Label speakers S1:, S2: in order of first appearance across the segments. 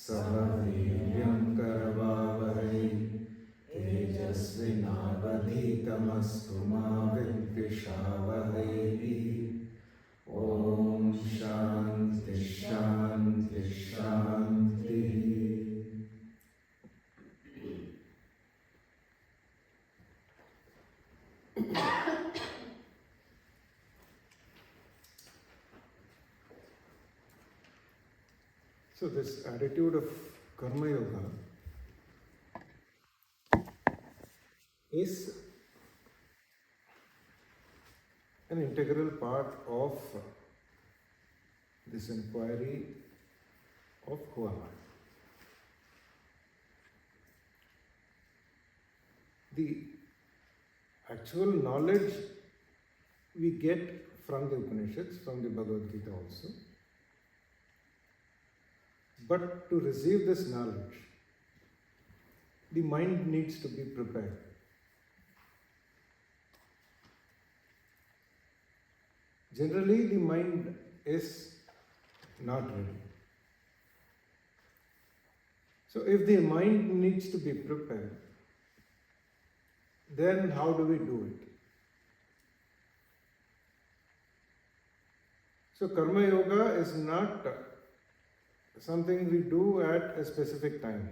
S1: Savaviryam Karavavahai Tejasvinavadhitamastu ma vidvishavahai. Om Shanti Shanti Shanti. So this attitude of Karma Yoga is an integral part of this inquiry of who am I. The actual knowledge we get from the Upanishads, from the Bhagavad Gita also. But to receive this knowledge, the mind needs to be prepared. Generally, the mind is not ready. So if the mind needs to be prepared, then how do we do it? So Karma Yoga is not something we do at a specific time.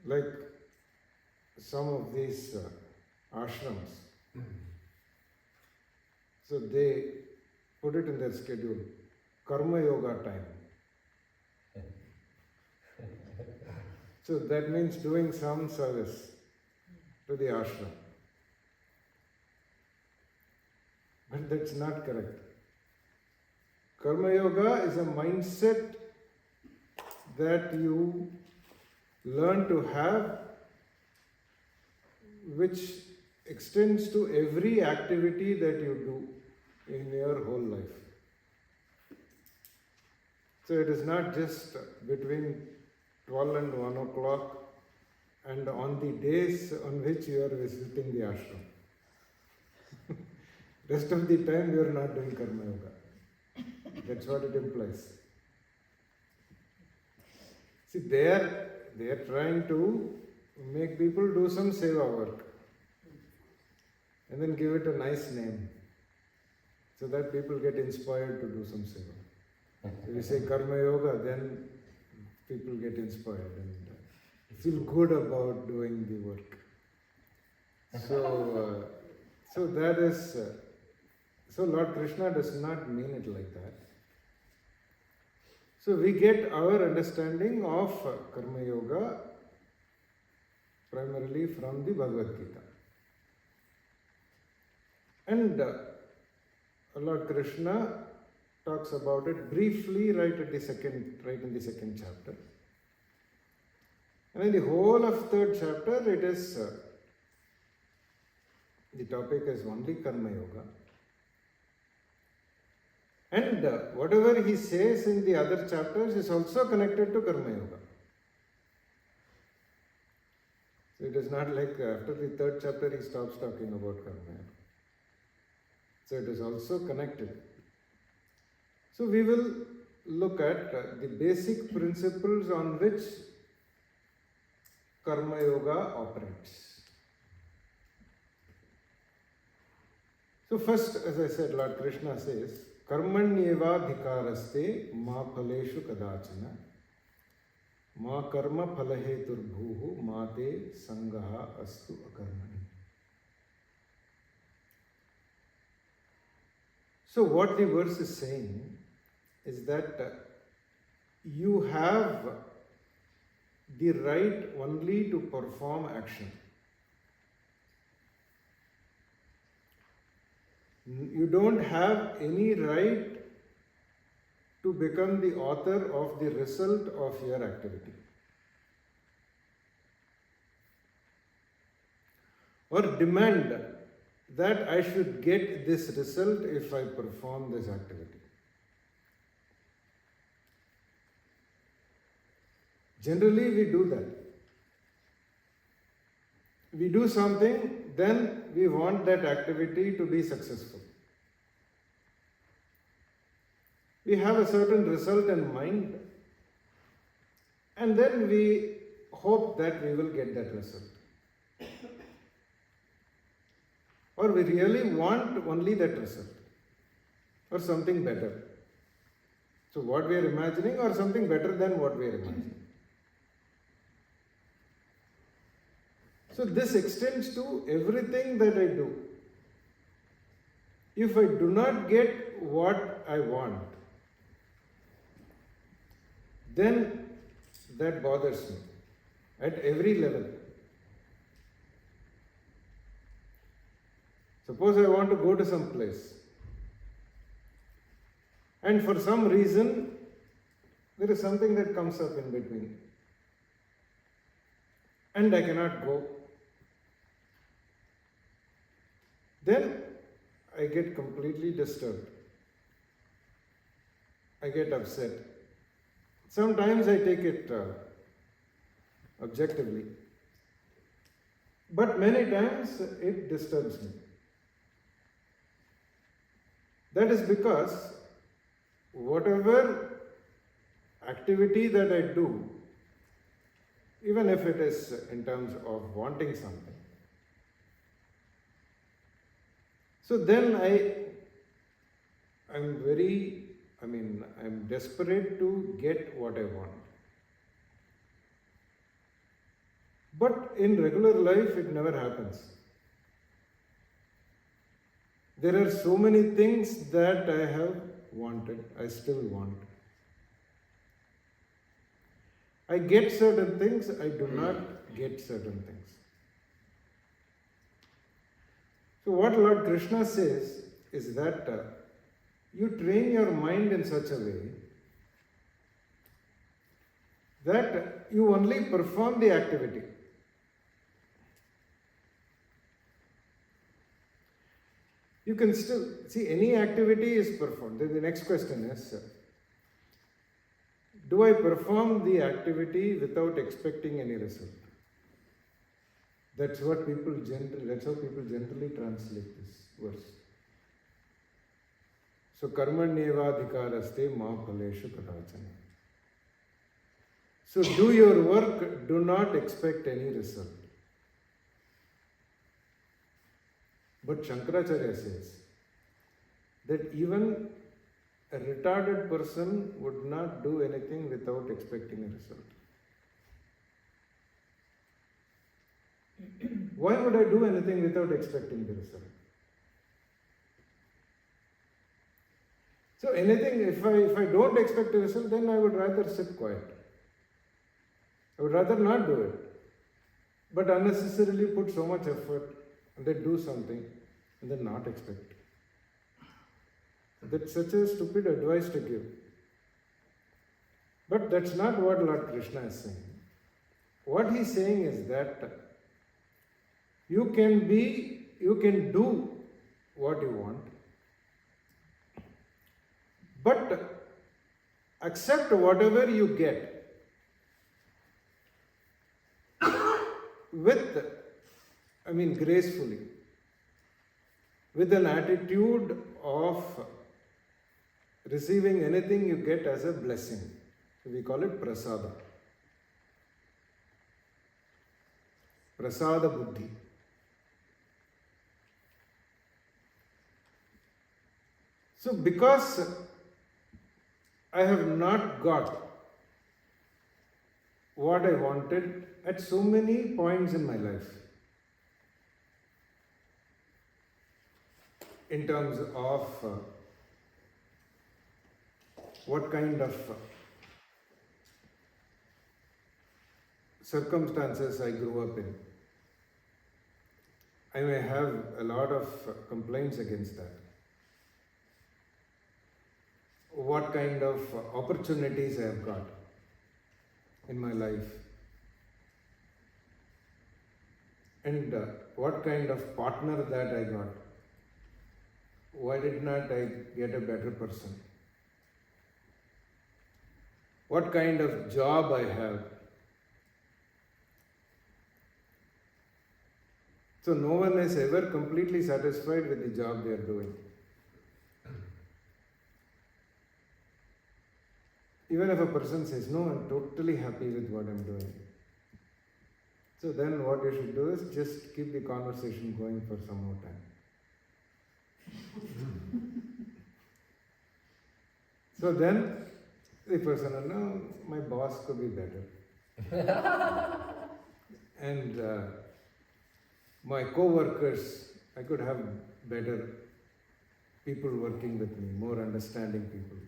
S1: Like some of these ashrams. So they put it in their schedule, Karma Yoga time. So that means doing some service to the ashram. But that's not correct. Karma Yoga is a mindset that you learn to have, which extends to every activity that you do in your whole life. So it is not just between 12 and 1 o'clock and on the days on which you are visiting the ashram. Rest of the time you are not doing Karma Yoga. That's what it implies. See, they are trying to make people do some seva work and then give it a nice name so that people get inspired to do some seva. If you say Karma Yoga, then people get inspired and feel good about doing the work. So that is, so Lord Krishna does not mean it like that. So we get our understanding of Karma Yoga primarily from the Bhagavad Gita. And Lord Krishna talks about it briefly right in the second chapter. And in the whole of third chapter, it is the topic is only Karma Yoga. And whatever he says in the other chapters is also connected to Karma Yoga. So it is not like after the third chapter he stops talking about Karma Yoga. So it is also connected. So we will look at the basic principles on which Karma Yoga operates. So first, as I said, Lord Krishna says, Karmanyevadhikaraste ma phaleshu kadachana ma karma phalaheturbhuhu ma te sangaha astu akarmani. So what the verse is saying is that you have the right only to perform action. You don't have any right to become the author of the result of your activity. Or demand that I should get this result if I perform this activity. Generally, we do that. We do something, then we want that activity to be successful. We have a certain result in mind, and then we hope that we will get that result. Or we really want only that result, or something better. So what we are imagining, or something better than what we are imagining. So this extends to everything that I do. If I do not get what I want, then that bothers me at every level. Suppose I want to go to some place, and for some reason there is something that comes up in between, and I cannot go. Then I get completely disturbed. I get upset. Sometimes I take it objectively, but many times it disturbs me. That is because whatever activity that I do, even if it is in terms of wanting something, so then I'm desperate to get what I want. But in regular life, it never happens. There are so many things that I have wanted, I still want. I get certain things, I do not get certain things. So what Lord Krishna says is that you train your mind in such a way that you only perform the activity. You can still see any activity is performed. Then the next question is, do I perform the activity without expecting any result? That's how people generally translate this verse. So karmanyevadhikaraste ma phaleshu kadachana. So do your work, do not expect any result. But Shankaracharya says that even a retarded person would not do anything without expecting a result. Why would I do anything without expecting the result? So anything, if I don't expect a result, then I would rather sit quiet. I would rather not do it. But unnecessarily put so much effort and then do something and then not expect. That's such a stupid advice to give. But that's not what Lord Krishna is saying. What he's saying is that you can do what you want, but accept whatever you get gracefully, with an attitude of receiving anything you get as a blessing. So we call it prasada. Prasada buddhi. So because I have not got what I wanted at so many points in my life, in terms of what kind of circumstances I grew up in. I may have a lot of complaints against that. What kind of opportunities I have got in my life, and what kind of partner that I got. Why did not I get a better person? What kind of job I have? So no one is ever completely satisfied with the job they are doing. even if a person says, no, I'm totally happy with what I'm doing. So then what you should do is just keep the conversation going for some more time. So then the person will know, my boss could be better. And my co-workers, I could have better people working with me, more understanding people.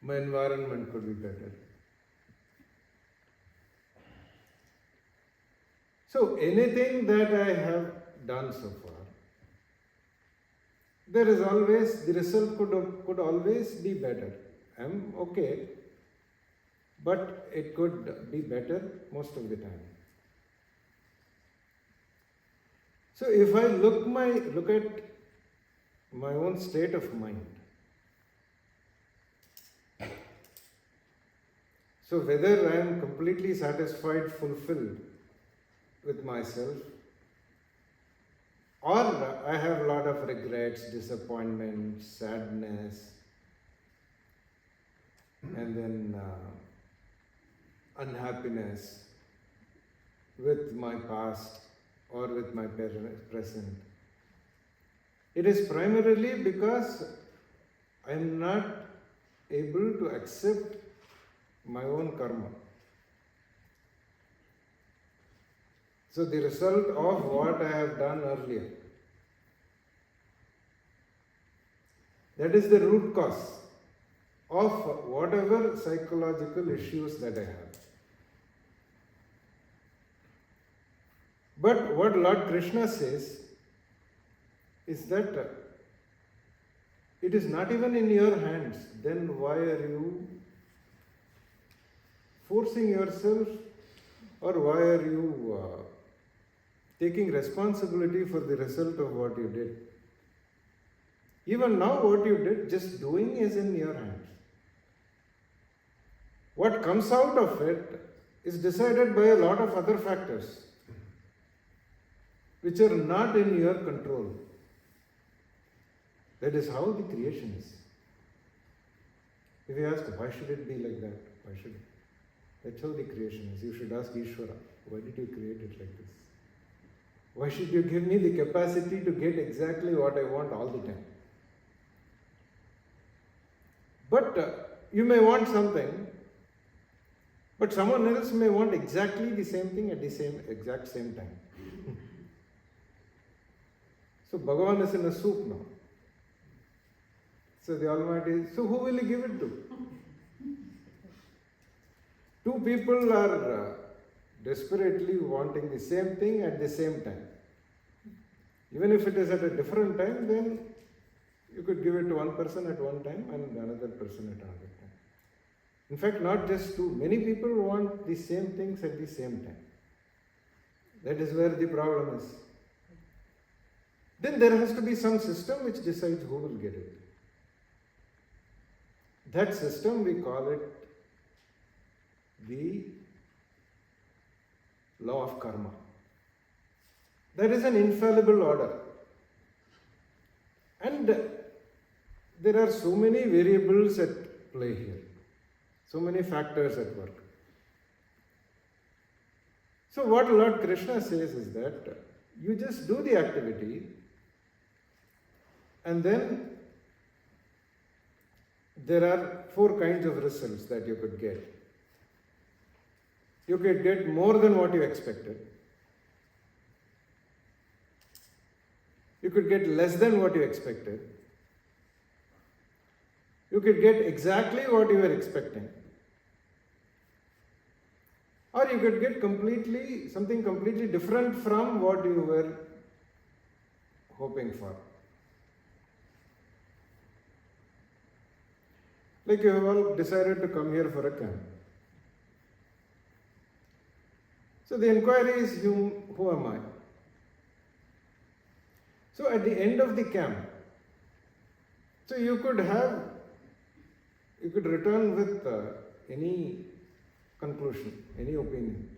S1: My environment could be better. So anything that I have done so far, there is always, the result could always be better. I'm okay, but it could be better most of the time. So if I look at my own state of mind, so whether I am completely satisfied, fulfilled with myself, or I have a lot of regrets, disappointment, sadness, and then unhappiness with my past or with my present. It is primarily because I am not able to accept my own karma. So the result of what I have done earlier, that is the root cause of whatever psychological issues that I have. But what Lord Krishna says is that it is not even in your hands. Then why are you forcing yourself, or why are you taking responsibility for the result of what you did? Even now what you did, just doing, is in your hands. What comes out of it is decided by a lot of other factors which are not in your control. That is how the creation is. If you ask, why should it be like that? Why should it? That's how the creation is. You should ask Ishvara, why did you create it like this? Why should you give me the capacity to get exactly what I want all the time? But you may want something, but someone else may want exactly the same thing at the exact same time. So Bhagavan is in a soup now. So the Almighty, so who will he give it to? Two people are desperately wanting the same thing at the same time. Even if it is at a different time, then you could give it to one person at one time and another person at another time. In fact, not just two. Many people want the same things at the same time. That is where the problem is. Then there has to be some system which decides who will get it. That system, we call it the law of karma. That is an infallible order. And there are so many variables at play here, so many factors at work. So what Lord Krishna says is that you just do the activity, and then there are 4 kinds of results that you could get. You could get more than what you expected. You could get less than what you expected. You could get exactly what you were expecting. Or you could get something completely different from what you were hoping for. Like you have all decided to come here for a camp. So the inquiry is, who am I? So at the end of the camp, so you could return with any conclusion, any opinion,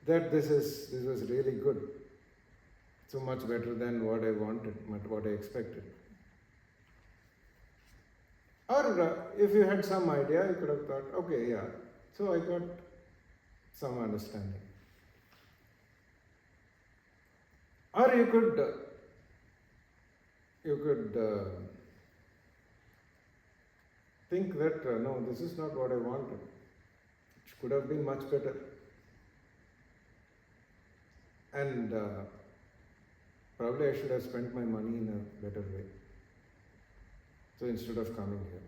S1: that this was really good, so much better than what I wanted, what I expected. Or if you had some idea, you could have thought, okay, yeah, so I got some understanding. Or you could think that, no, this is not what I wanted. It could have been much better. And probably I should have spent my money in a better way. So instead of coming here.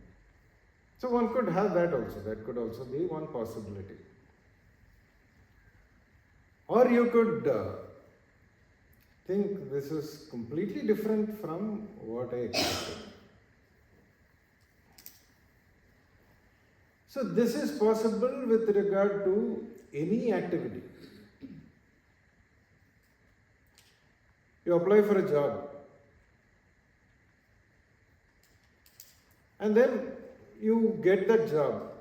S1: So one could have that also. That could also be one possibility. Or you could think this is completely different from what I expected. So this is possible with regard to any activity. You apply for a job and then you get that job.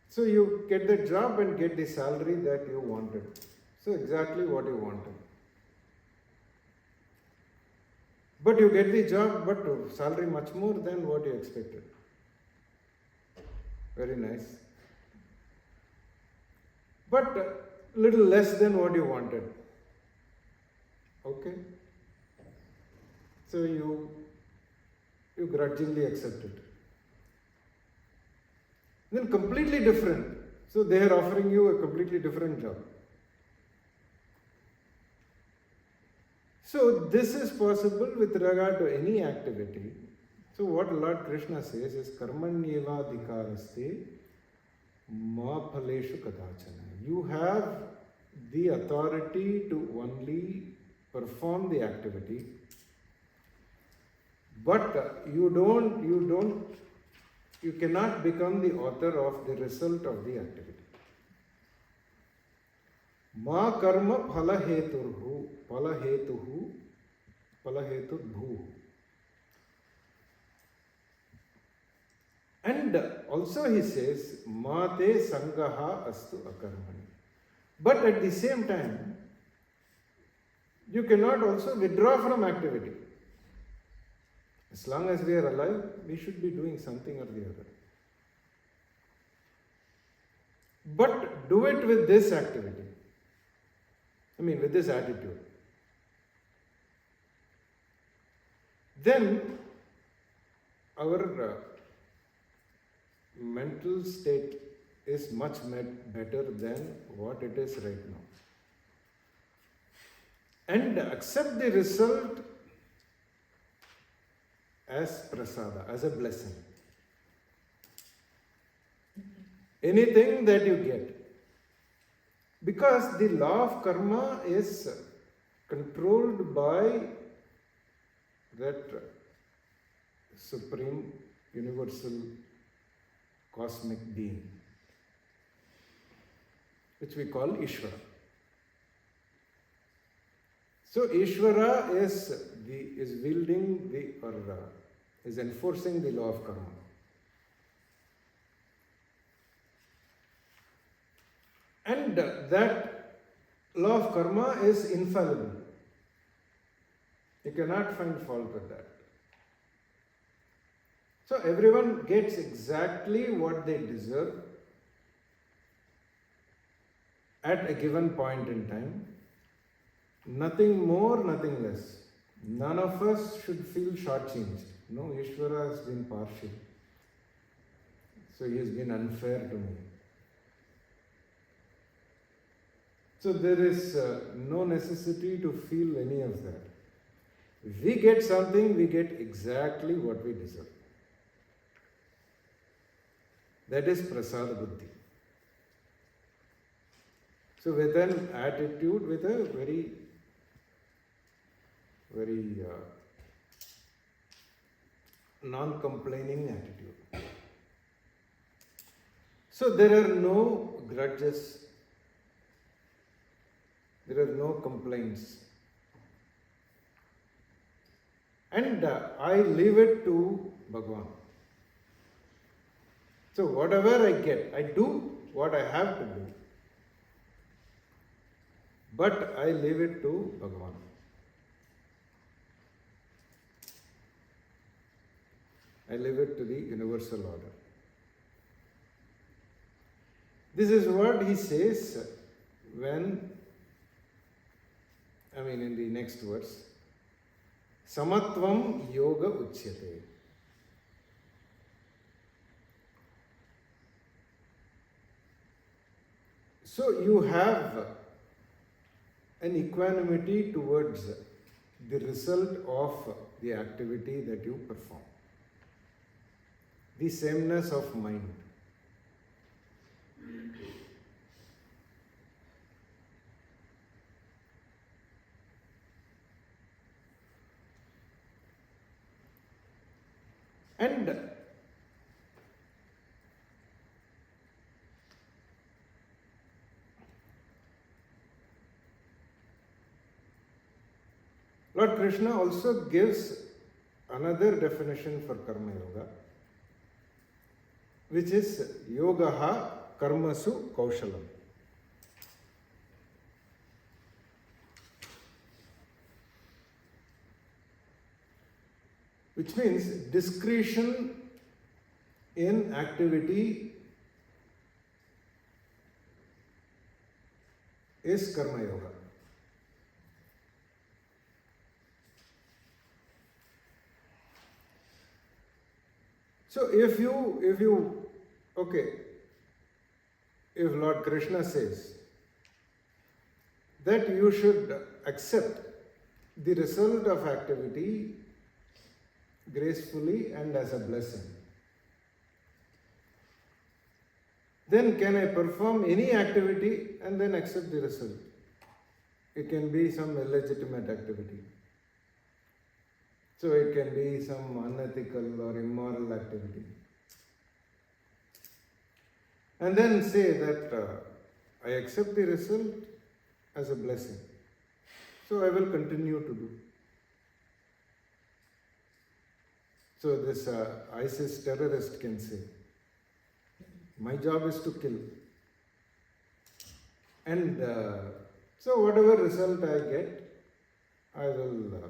S1: So you get the job and get the salary that you wanted. So exactly what you wanted. But you get the job, but salary much more than what you expected. Very nice. But little less than what you wanted. Okay. So you grudgingly accept it. Then completely different. So they are offering you a completely different job. So this is possible with regard to any activity. So what Lord Krishna says is karmanyeva adhikaraste ma phaleshu kadachana. You have the authority to only perform the activity, but you cannot become the author of the result of the activity. Ma karma phalahetuhu bhu. And also he says, mate sangaha astu akarmani. But at the same time, you cannot also withdraw from activity. As long as we are alive, we should be doing something or the other. But do it with this activity. With this attitude. Then our mental state is much better than what it is right now. And accept the result as prasada, as a blessing. Anything that you get. Because the law of karma is controlled by that supreme, universal, cosmic being, which we call Ishvara. So Ishvara is wielding is enforcing the law of karma. And that law of karma is infallible. You cannot find fault with that. So everyone gets exactly what they deserve at a given point in time. Nothing more, nothing less. None of us should feel shortchanged. No, Ishvara has been partial. So he has been unfair to me. So there is no necessity to feel any of that. If we get something, we get exactly what we deserve. That is prasada buddhi. So with an attitude, with a very non-complaining attitude. So there are no grudges. There are no complaints. And I leave it to Bhagavan. So whatever I get, I do what I have to do. But I leave it to Bhagavan. I leave it to the universal order. This is what he says in the next verse. Samatvam yoga uchyate. So you have an equanimity towards the result of the activity that you perform. The sameness of mind. And Lord Krishna also gives another definition for Karma Yoga, which is Yogaha Karmasu Kaushalam. Which means discretion in activity is Karma Yoga. So if Lord Krishna says that you should accept the result of activity gracefully and as a blessing, then can I perform any activity and then accept the result? It can be some illegitimate activity. So it can be some unethical or immoral activity. And then say that I accept the result as a blessing. So I will continue to do. So this ISIS terrorist can say, my job is to kill. And so whatever result I get, I will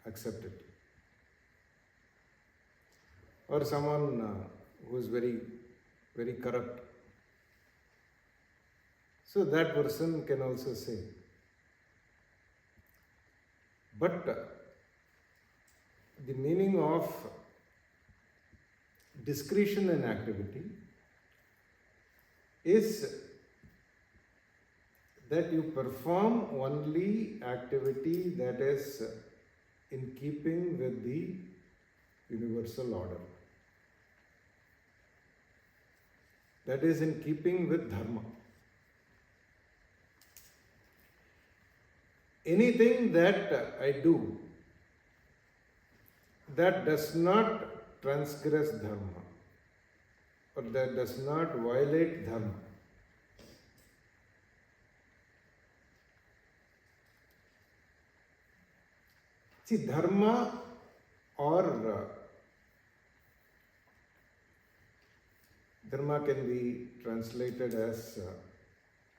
S1: accept it. Or someone who is very, very corrupt. So that person can also say. But the meaning of discretion in activity is that you perform only activity that is in keeping with the universal order. That is in keeping with dharma. Anything that I do that does not transgress dharma or that does not violate dharma, see, dharma or dharma can be translated as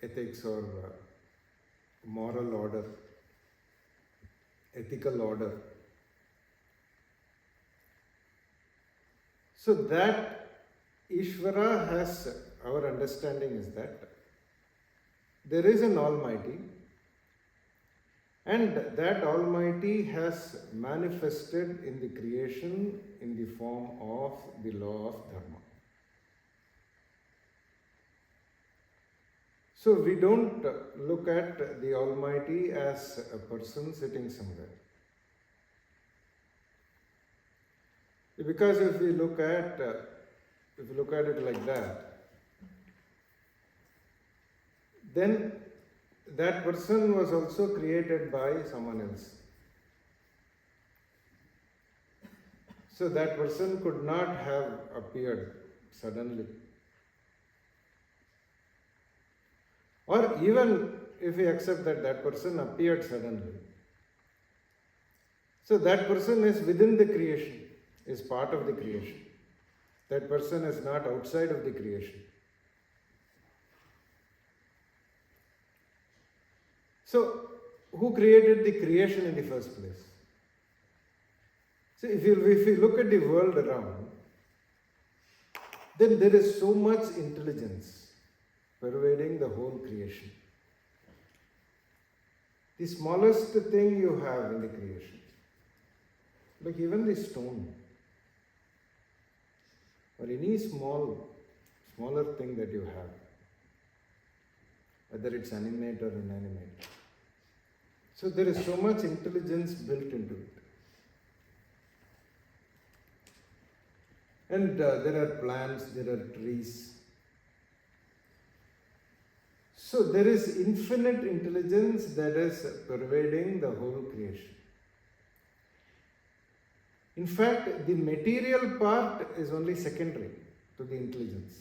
S1: ethics or moral order, ethical order. So that Ishvara has, our understanding is that there is an Almighty and that Almighty has manifested in the creation in the form of the law of dharma. So we don't look at the Almighty as a person sitting somewhere. Because if we look at it like that, then that person was also created by someone else. So that person could not have appeared suddenly. Or even if we accept that that person appeared suddenly, so that person is within the creation, is part of the creation. That person is not outside of the creation. So, who created the creation in the first place? So, if you look at the world around, then there is so much intelligence pervading the whole creation. The smallest thing you have in the creation, like even the stone, or any smaller thing that you have, whether it's animate or inanimate. So there is so much intelligence built into it. And there are plants, there are trees. So there is infinite intelligence that is pervading the whole creation. In fact, the material part is only secondary to the intelligence.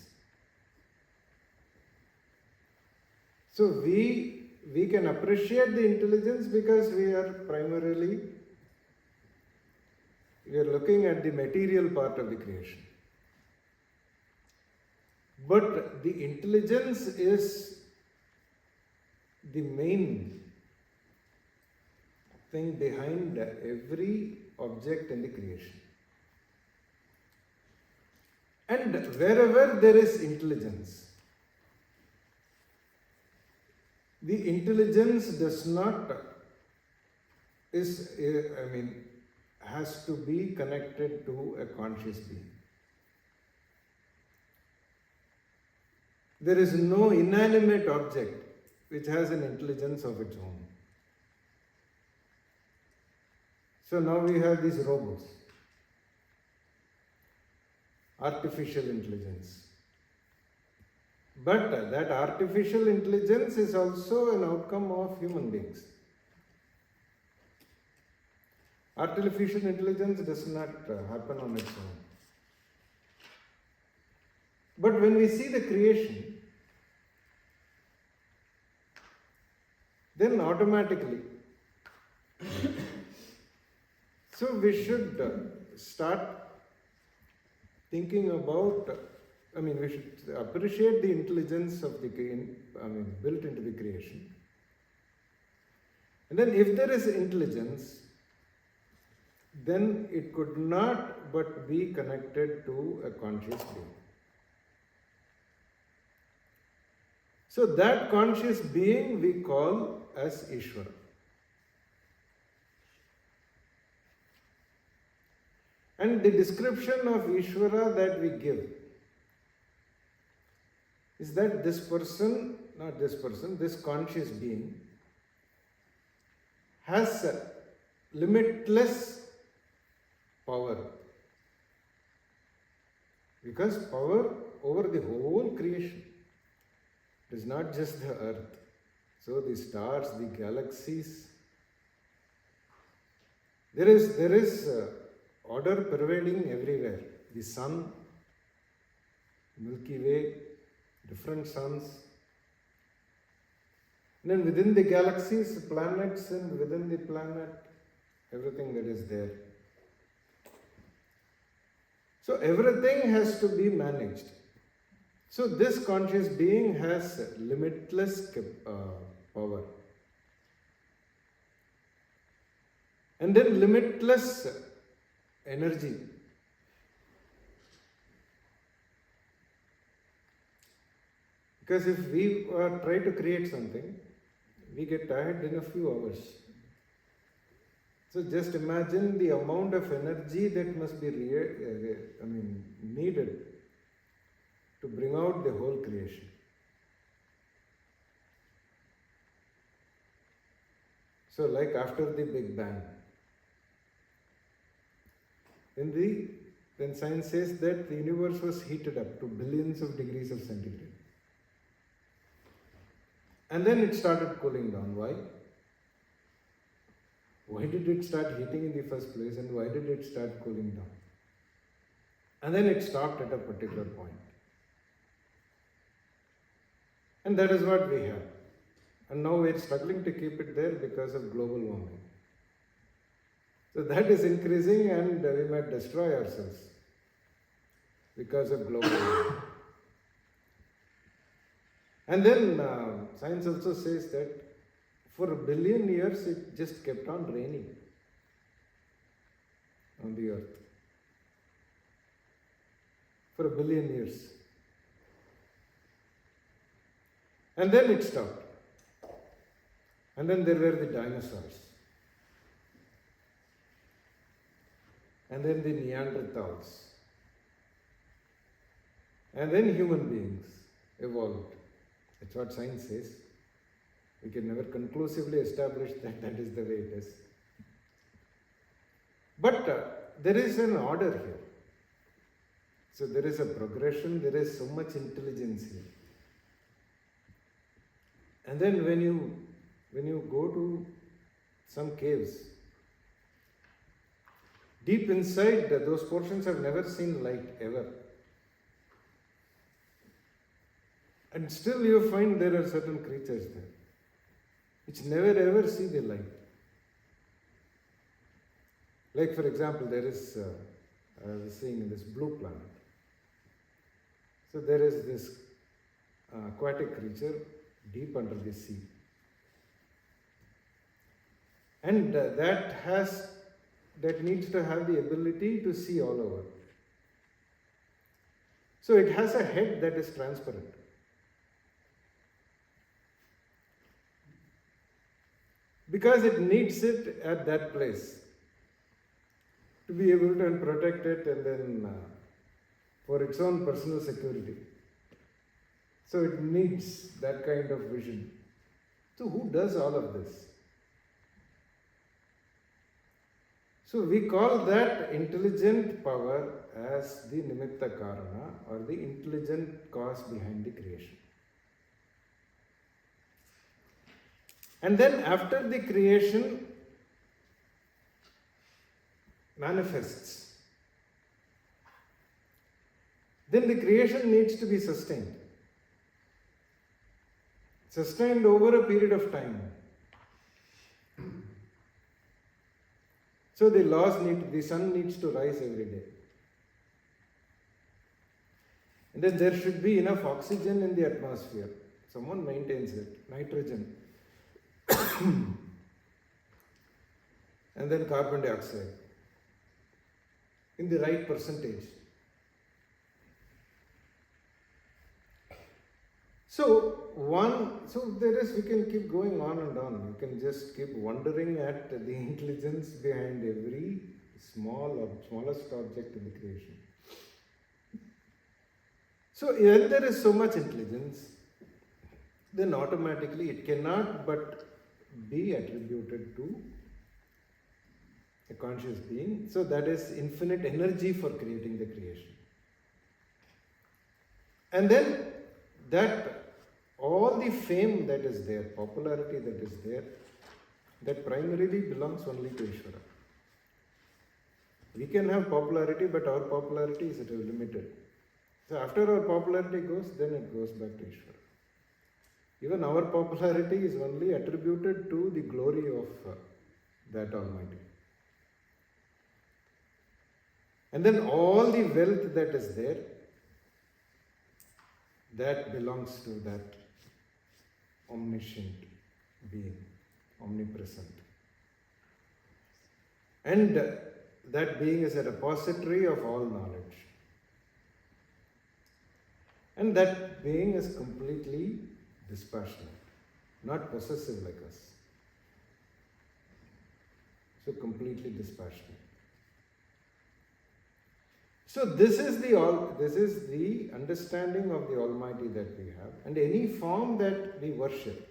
S1: So we can appreciate the intelligence because we are looking at the material part of the creation. But the intelligence is the main thing behind every object in the creation. And wherever there is intelligence, the intelligence has to be connected to a conscious being. There is no inanimate object which has an intelligence of its own. So now we have these robots, artificial intelligence. But that artificial intelligence is also an outcome of human beings. Artificial intelligence does not happen on its own. But when we see the creation, then automatically, so we should start thinking about, we should appreciate the intelligence of the built into the creation. And then if there is intelligence, then it could not but be connected to a conscious being. So that conscious being we call as Ishvara. And the description of Ishvara that we give is that this conscious being has limitless power. Because power over the whole creation. It is not just the earth. So the stars, the galaxies, there is order pervading everywhere. The sun, Milky Way, different suns. And then within the galaxies, planets, and within the planet, everything that is there. So everything has to be managed. So this conscious being has limitless power. And then limitless energy. Because if we try to create something, we get tired in a few hours. So just imagine the amount of energy that must be needed to bring out the whole creation. So like after the Big Bang, when science says that the universe was heated up to billions of degrees of centigrade. And then it started cooling down. Why? Why did it start heating in the first place, and why did it start cooling down? And then it stopped at a particular point. And that is what we have. And now we are struggling to keep it there because of global warming. So that is increasing, and we might destroy ourselves because of global warming. And then science also says that for 1 billion years it just kept on raining on the earth. For for 1 billion years. And then it stopped. And then there were the dinosaurs. And then the Neanderthals. And then human beings evolved. That's what science says. We can never conclusively establish that that is the way it is. But there is an order here. So there is a progression, there is so much intelligence here. And then when you go to some caves, deep inside those portions have never seen light ever. And still you find there are certain creatures there which never ever see the light. Like for example, there is, I was seeing this blue planet. So there is this aquatic creature deep under the sea. And that needs to have the ability to see all over. So it has a head that is transparent. Because it needs it at that place to be able to protect it and then for its own personal security. So it needs that kind of vision. So who does all of this? So we call that intelligent power as the nimitta karana, or the intelligent cause behind the creation. And then after the creation manifests, then the creation needs to be sustained. Sustained over a period of time. So the sun needs to rise every day. And then there should be enough oxygen in the atmosphere. Someone maintains it. Nitrogen. And then carbon dioxide. In the right percentage. So we can keep going on and on. You can just keep wondering at the intelligence behind every smallest object in the creation. So when there is so much intelligence, then automatically it cannot but be attributed to a conscious being. So that is infinite energy for creating the creation. And then that all the fame that is there, popularity that is there, that primarily belongs only to Ishvara. We can have popularity, but our popularity is limited. So after our popularity goes, then it goes back to Ishvara. Even our popularity is only attributed to the glory of that Almighty. And then all the wealth that is there, that belongs to that omniscient being, omnipresent. And that being is a repository of all knowledge. And that being is completely dispassionate, not possessive like us. So completely dispassionate. So this is the understanding of the Almighty that we have. And any form that we worship,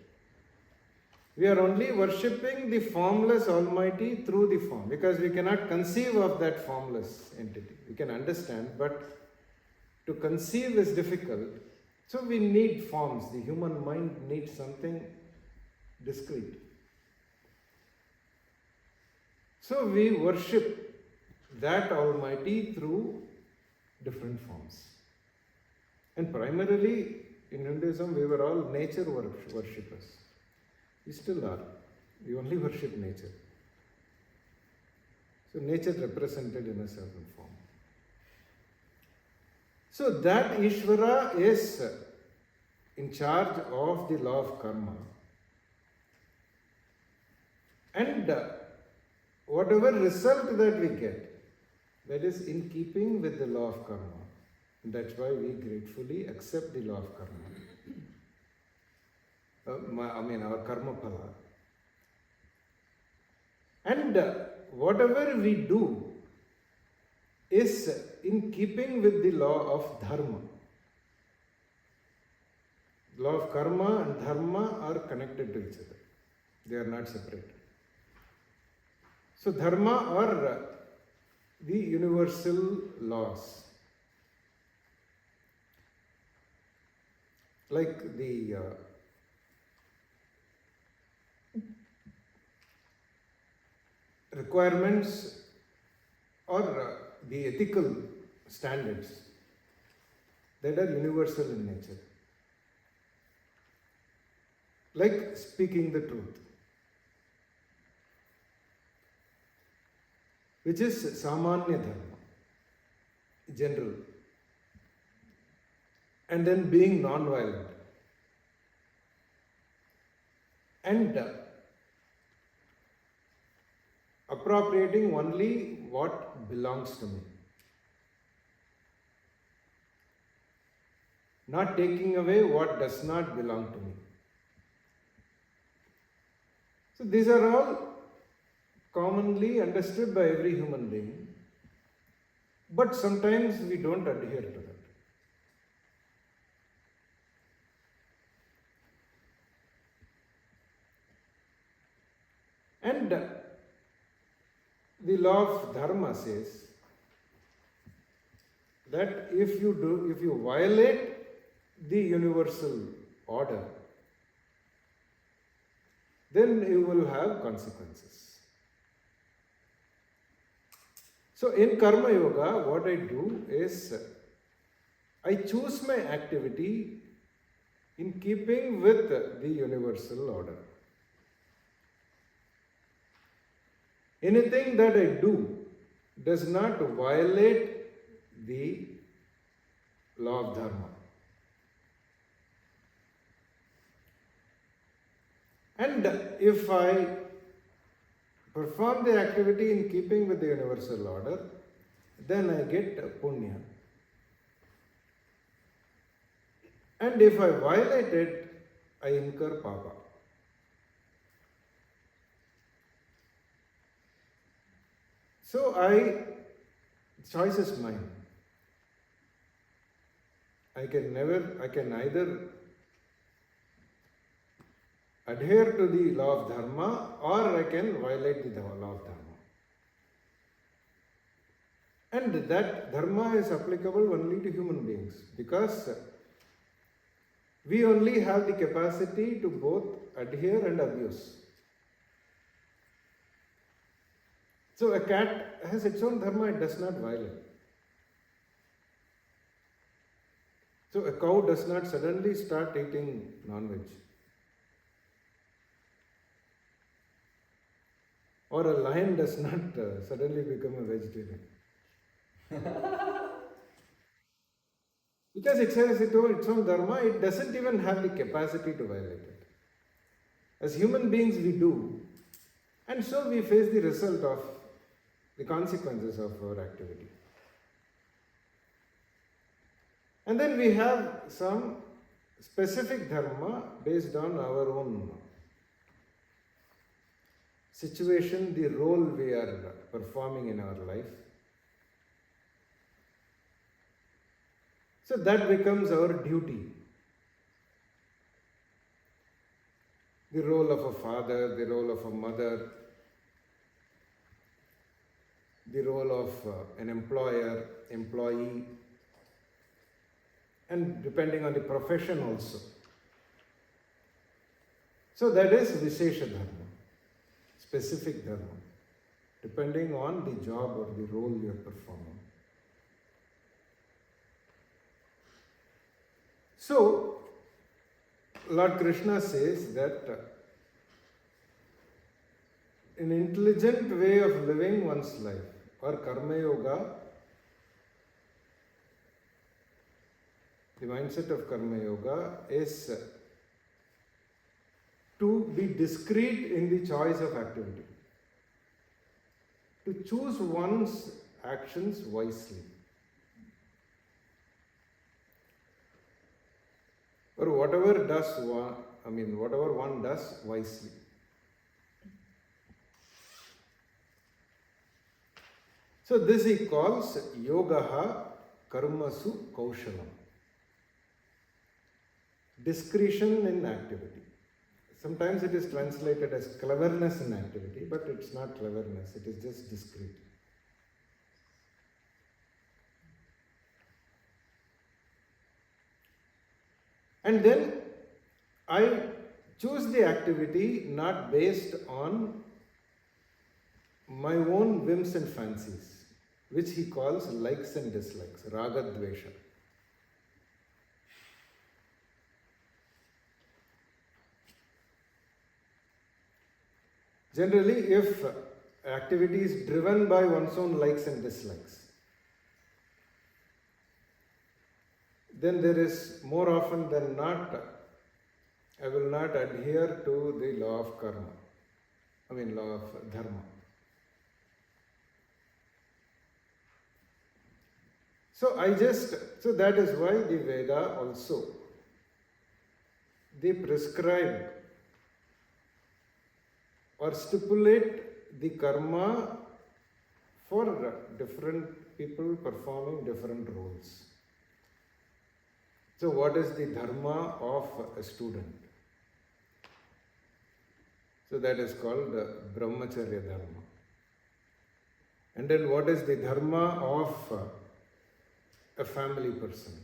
S1: we are only worshipping the formless Almighty through the form, because we cannot conceive of that formless entity. We can understand, but to conceive is difficult. So we need forms. The human mind needs something discrete. So we worship that Almighty through different forms. And primarily in Hinduism we were all nature worshippers. We still are. We only worship nature. So nature represented in a certain form. So that Ishvara is in charge of the law of karma. And whatever result that we get, that is in keeping with the law of karma. That's why we gratefully accept the law of karma. Our karma phala. And whatever we do is in keeping with the law of dharma. Law of karma and dharma are connected to each other. They are not separate. So dharma are the universal laws. Like the requirements or the ethical standards that are universal in nature. Like speaking the truth, which is samanya dharma, general. And then being non-violent. And appropriating only what belongs to me. Not taking away what does not belong to me. So these are all commonly understood by every human being. But sometimes we don't adhere to that. And the law of dharma says that if you violate the universal order, then you will have consequences. So in Karma Yoga, what I do is I choose my activity in keeping with the universal order. Anything that I do does not violate the law of dharma. And if I perform the activity in keeping with the universal order, then I get punya. And if I violate it, I incur papa. So choice is mine. I can either adhere to the law of dharma or I can violate the law of dharma. And that dharma is applicable only to human beings because we only have the capacity to both adhere and abuse. So a cat has its own dharma, it does not violate. So a cow does not suddenly start eating non-veg. Or a lion does not suddenly become a vegetarian. Because it has its own dharma, it doesn't even have the capacity to violate it. As human beings we do, and so we face the result of the consequences of our activity. And then we have some specific dharma based on our own situation, the role we are performing in our life. So that becomes our duty. The role of a father, the role of a mother, the role of an employer, employee, and depending on the profession also. So that is Vishesha Dharma, specific Dharma, depending on the job or the role you are performing. So, Lord Krishna says that an intelligent way of living one's life, or Karma Yoga, the mindset of Karma Yoga is to be discreet in the choice of activity, to choose one's actions wisely. or whatever whatever one does wisely. So this he calls yogaha karmasu kaushalam. Discretion in activity. Sometimes it is translated as cleverness in activity, but it's not cleverness, it is just discreet. And then I choose the activity not based on my own whims and fancies, which he calls likes and dislikes, raga dvesha. Generally, if activity is driven by one's own likes and dislikes, then there is more often than not, I will not adhere to the law of karma, law of dharma. So that is why the Veda also, they prescribe or stipulate the karma for different people performing different roles. So what is the dharma of a student? So that is called brahmacharya dharma. And then what is the dharma of a family person?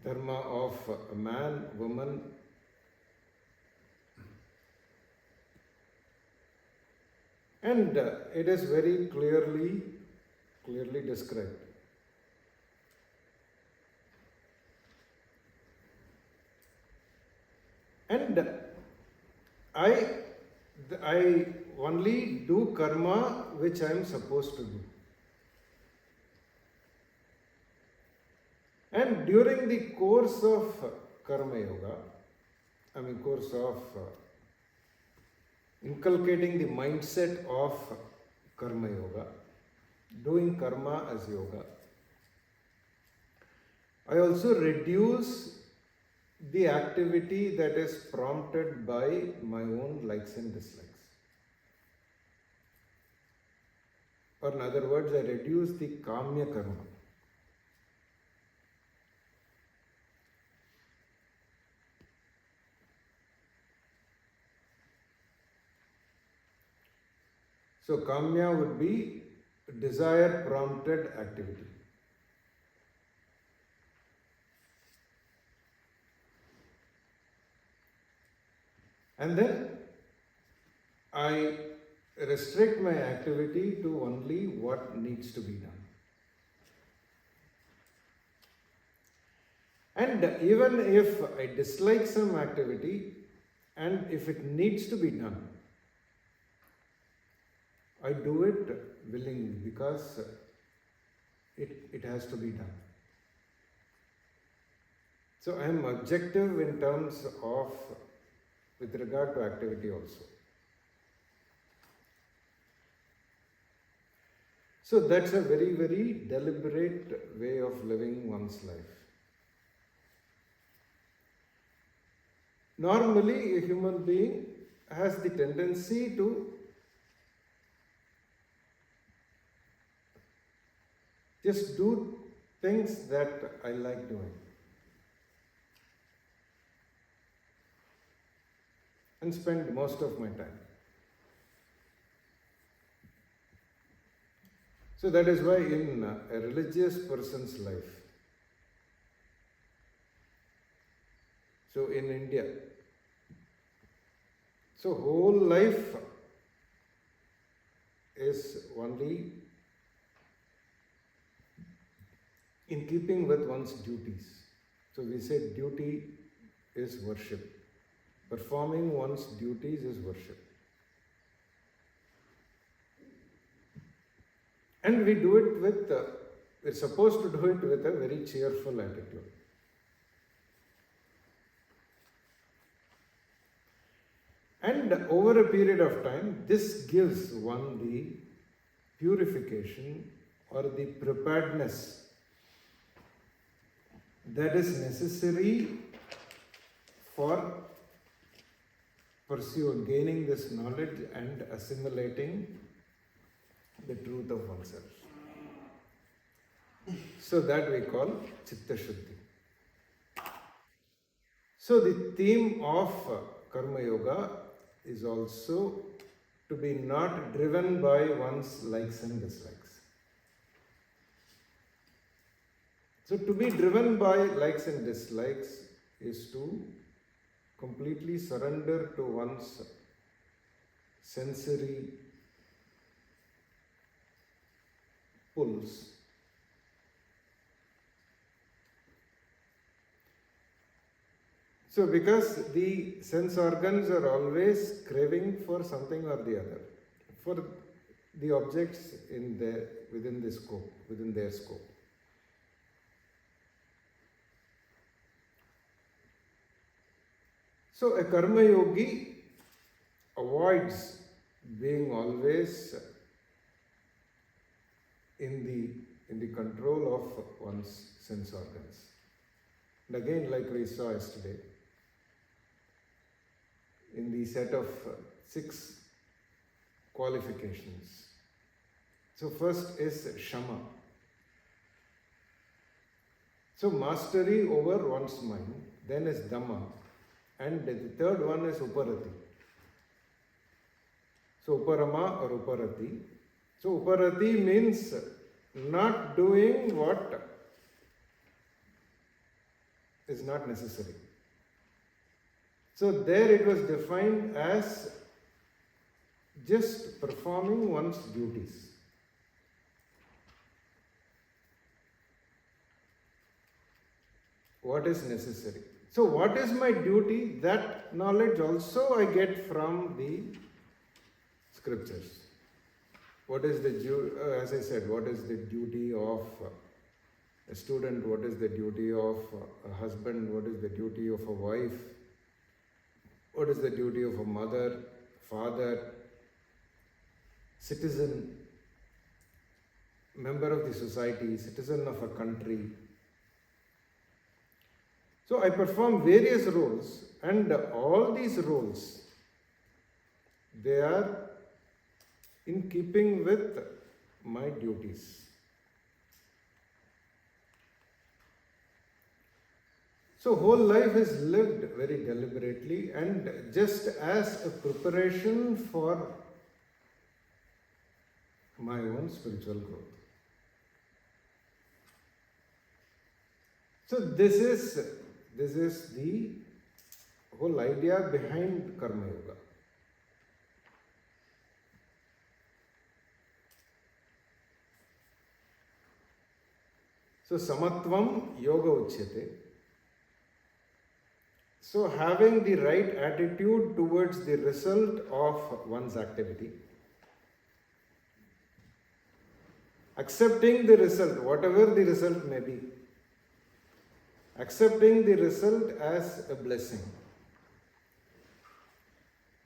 S1: Dharma of a man, woman, and it is very clearly described. And I only do karma which I am supposed to do. And during the course of karma yoga, course of inculcating the mindset of karma yoga, doing karma as yoga, I also reduce the activity that is prompted by my own likes and dislikes. Or in other words, I reduce the kamya karma. So kamya would be desire prompted activity. And then I restrict my activity to only what needs to be done. And even if I dislike some activity and if it needs to be done, I do it willingly because it has to be done. So I am objective in terms of with regard to activity also. So that's a very, very deliberate way of living one's life. Normally, a human being has the tendency to just do things that I like doing and spend most of my time. So that is why in a religious person's life, so in India, so whole life is only in keeping with one's duties. So we say duty is worship. Performing one's duties is worship. And we do it with, we're supposed to do it with a very cheerful attitude. And over a period of time, this gives one the purification or the preparedness that is necessary for gaining this knowledge and assimilating the truth of oneself. So that we call Chitta Shuddhi. So the theme of Karma Yoga is also to be not driven by one's likes and dislikes. So to be driven by likes and dislikes is to completely surrender to one's sensory pulls. So because the sense organs are always craving for something or the other, for the objects within their scope. So a karma yogi avoids being always in the control of one's sense organs. And again, like we saw yesterday, in the set of 6 qualifications. So first is Shama. So mastery over one's mind, then is Dhamma, and the third one is Uparati. So Uparama or Uparati. So Uparati means not doing what is not necessary. So there it was defined as just performing one's duties. What is necessary. So what is my duty? That knowledge also I get from the scriptures. What is as I said, what is the duty of a student? What is the duty of a husband? What is the duty of a wife? What is the duty of a mother, father, citizen, member of the society, citizen of a country? So I perform various roles, and all these roles, they are in keeping with my duties. So whole life is lived very deliberately and just as a preparation for my own spiritual growth. So this is the whole idea behind Karma Yoga. So Samatvam Yoga Uchyate. So having the right attitude towards the result of one's activity, accepting the result, whatever the result may be, accepting the result as a blessing.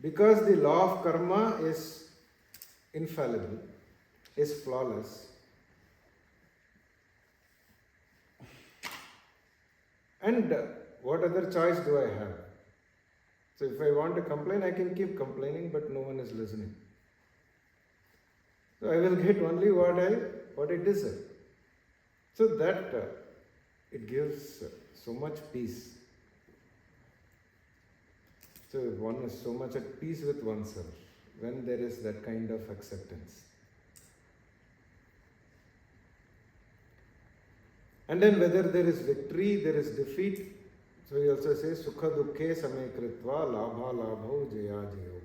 S1: Because the law of karma is infallible, is flawless, and what other choice do I have? So if I want to complain, I can keep complaining, but no one is listening. So I will get only what I deserve. So that it gives so much peace. So one is so much at peace with oneself when there is that kind of acceptance. And then whether there is victory, there is defeat. So he also says, Sukha Dukkhe Same Kritva Labha Labho Jaya Jayo.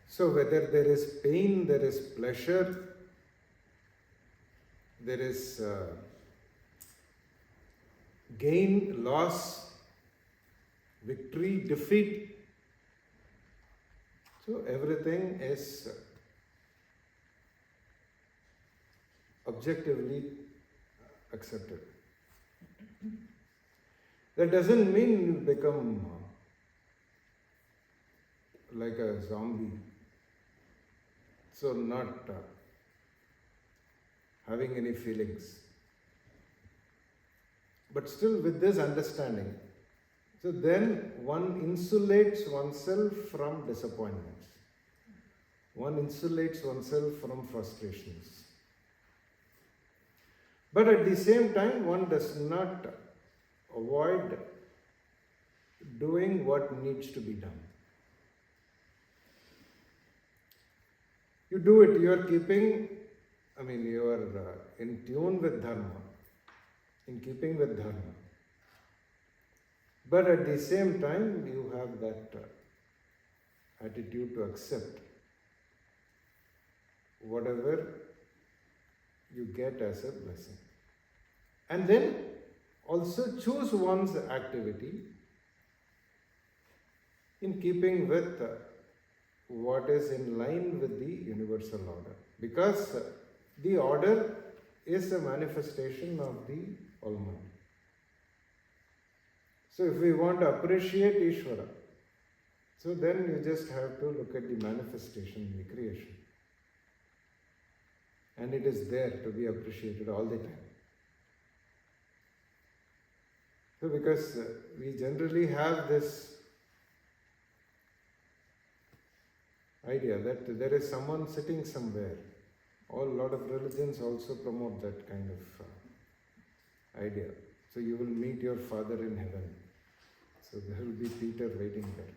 S1: So whether there is pain, there is pleasure, there is gain, loss, victory, defeat. So everything is objectively accepted. That doesn't mean you become like a zombie. So not having any feelings. but still with this understanding. So then one insulates oneself from disappointments. One insulates oneself from frustrations. But at the same time, one does not avoid doing what needs to be done. You do it, you are keeping, you are in tune with Dharma, in keeping with Dharma. But at the same time, you have that attitude to accept whatever you get as a blessing. And then also choose one's activity in keeping with what is in line with the universal order. Because the order is a manifestation of the Almighty. So if we want to appreciate Ishvara, so then you just have to look at the manifestation in the creation. And it is there to be appreciated all the time. So because we generally have this idea that there is someone sitting somewhere. A lot of religions also promote that kind of idea. So you will meet your Father in heaven. So there will be Peter waiting there.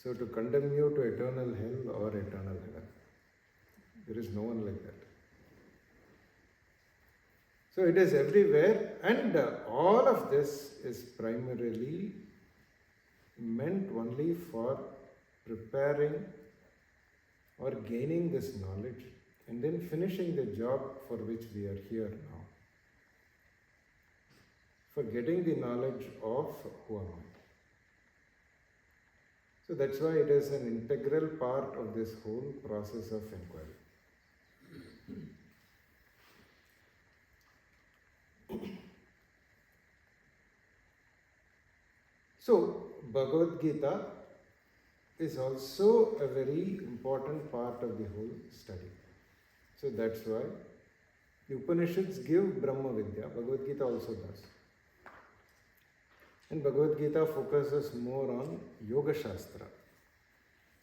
S1: So to condemn you to eternal hell or eternal heaven. There is no one like that. So it is everywhere, and all of this is primarily meant only for preparing or gaining this knowledge and then finishing the job for which we are here now. For getting the knowledge of who am I. So that's why it is an integral part of this whole process of inquiry. So, Bhagavad Gita is also a very important part of the whole study. So that's why the Upanishads give Brahma Vidya, Bhagavad Gita also does. And Bhagavad Gita focuses more on Yoga Shastra.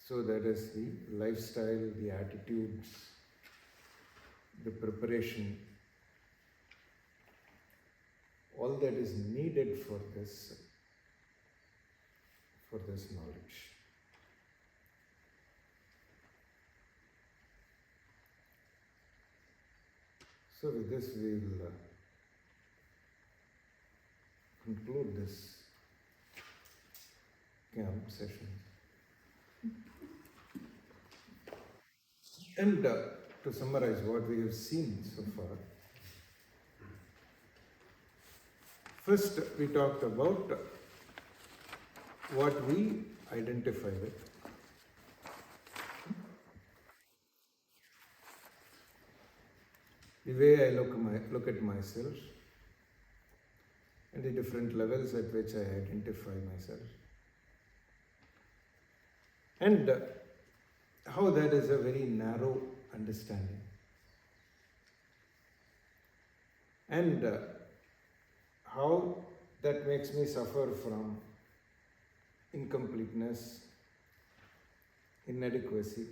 S1: So that is the lifestyle, the attitudes, the preparation, all that is needed for this knowledge. So with this we will conclude this camp session. And to summarize what we have seen so far, first we talked about what we identify with. The way I look at myself and the different levels at which I identify myself. And how that is a very narrow understanding. And how that makes me suffer from incompleteness, inadequacy.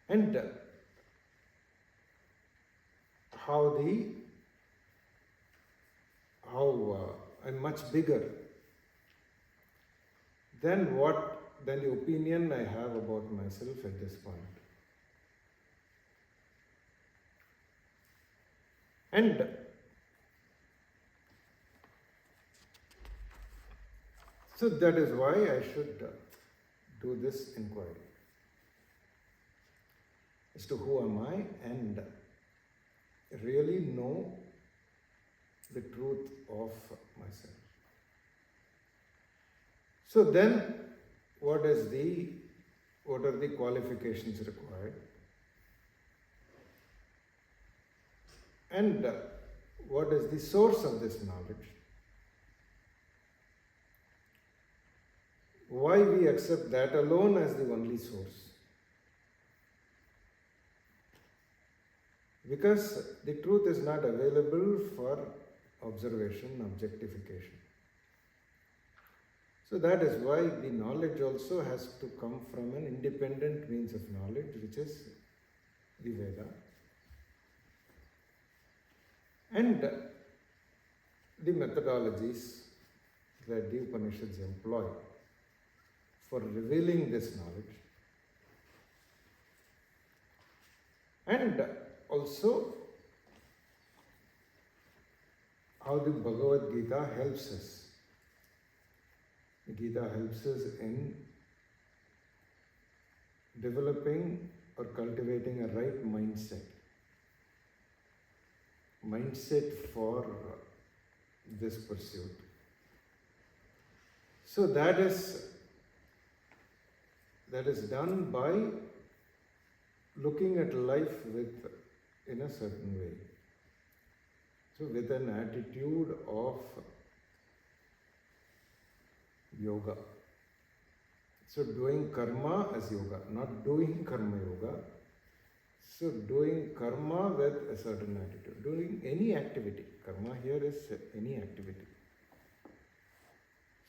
S1: And how I'm much bigger than the opinion I have about myself at this point. And so that is why I should do this inquiry as to who am I and really know the truth of myself. So then, what are the qualifications required? And what is the source of this knowledge? Why we accept that alone as the only source? Because the truth is not available for observation, objectification. So that is why the knowledge also has to come from an independent means of knowledge, which is the Veda. And the methodologies that the Upanishads employ for revealing this knowledge. And also how the Bhagavad Gita helps us. The Gita helps us in developing or cultivating a right mindset. Mindset for this pursuit. So that is done by looking at life in a certain way. So with an attitude of yoga. So doing karma as yoga, not doing karma yoga. So doing karma with a certain attitude, doing any activity. Karma here is any activity.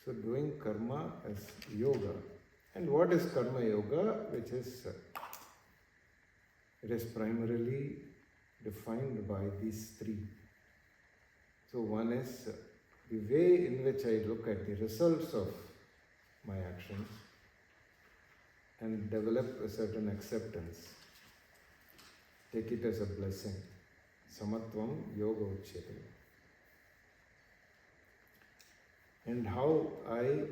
S1: So doing karma as yoga. And what is karma yoga? Which is, it is primarily defined by these three. So one is the way in which I look at the results of my actions and develop a certain acceptance. Take it as a blessing. Samatvam yoga uchyate. And how I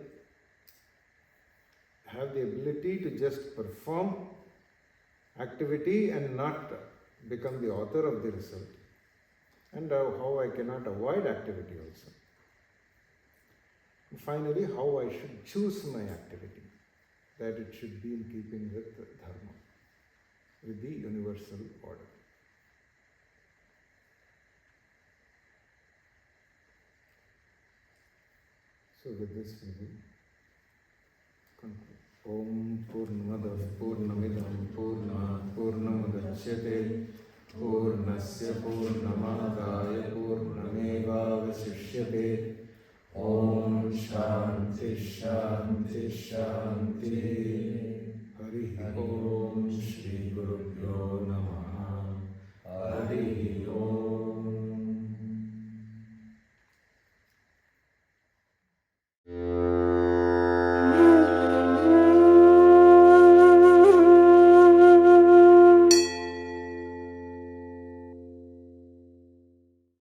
S1: have the ability to just perform activity and not become the author of the result. And how I cannot avoid activity also. And finally, how I should choose my activity. That it should be in keeping with dharma, with the universal order. So with this we will conclude. Om Purnamadav Purnamidam Purnat Purnamudachyate Purnasya Purnamadaya Purnamevavasishyate. Om Shanti Shanti Shanti. Hari Om Shri